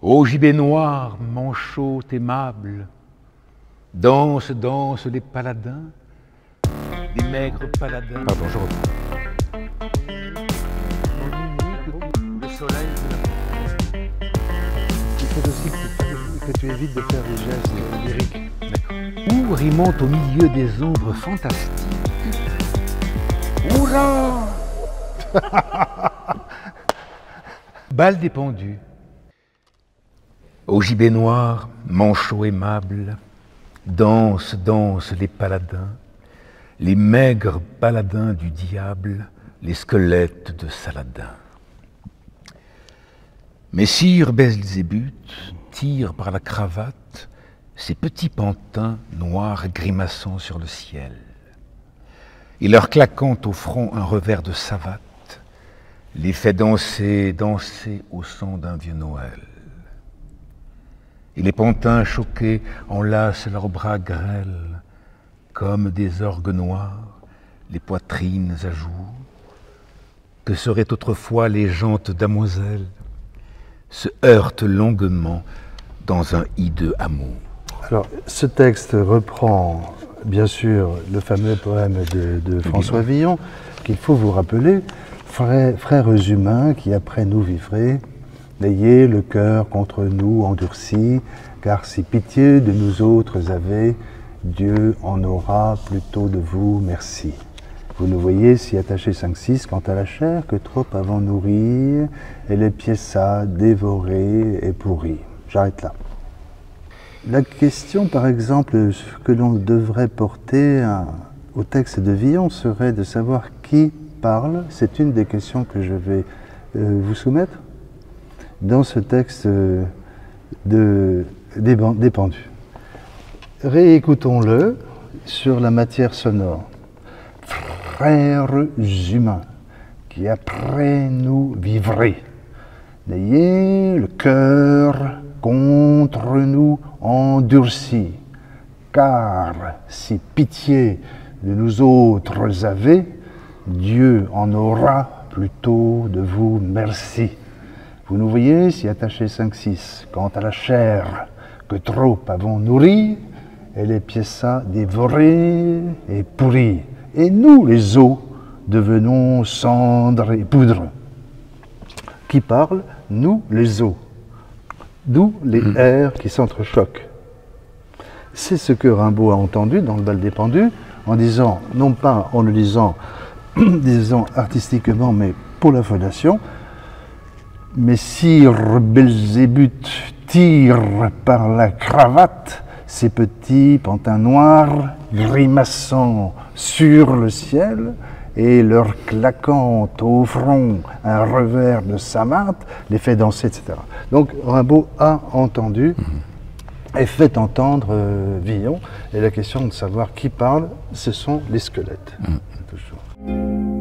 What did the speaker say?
Ô gibet noir, manchot aimable, danse, danse les paladins, les maigres paladins. Pardon, je reprends. Le soleil de la... Il faut aussi que tu évites de faire des gestes lyriques. Ou rimant au milieu des ombres fantastiques. Hurrah! Balle des pendus. Au gibet noir, manchot aimable, danse, danse les paladins, les maigres paladins du diable, les squelettes de Saladin. Messire Belzébuth tire par la cravate ces petits pantins noirs grimaçant sur le ciel, et leur claquant au front un revers de savate, les fait danser, danser au son d'un vieux Noël. Et les pantins choqués enlacent leurs bras grêles, comme des orgues noirs, les poitrines à jour, que seraient autrefois les jantes damoiselles, se heurtent longuement dans un hideux amour. Alors, ce texte reprend, bien sûr, le fameux poème de François Villon, qu'il faut vous rappeler, frères humains qui après nous vivrez, n'ayez le cœur contre nous endurci, car si pitié de nous autres avez, Dieu en aura plutôt de vous merci. Vous nous voyez si attachés 5-6, quant à la chair que trop avant nourrie, elle est piéça, dévorée et pourrie. J'arrête là. La question, par exemple, que l'on devrait porter au texte de Villon serait de savoir qui parle. C'est une des questions que je vais vous soumettre dans ce texte des pendus. Réécoutons-le sur la matière sonore. Frères humains qui après nous vivrez, n'ayez le cœur contre nous endurci, car si pitié de nous autres avez, Dieu en aura plutôt de vous merci. Vous nous voyez si attachés 5-6, quant à la chair que trop avons nourrie, elle est piéça, dévorée et pourrie. Et nous, les os, devenons cendres et poudre. Qui parle? Nous, les os. D'où les airs qui s'entrechoquent. C'est ce que Rimbaud a entendu dans le Bal des pendus, en disant, non pas en le disant, disons artistiquement, mais pour la fondation, Messire Belzébuth tire par la cravate ces petits pantins noirs grimaçant sur le ciel et leur claquant au front un revers de savate les fait danser, etc. Donc Rimbaud a entendu et fait entendre Villon. Et la question de savoir qui parle, ce sont les squelettes. Toujours.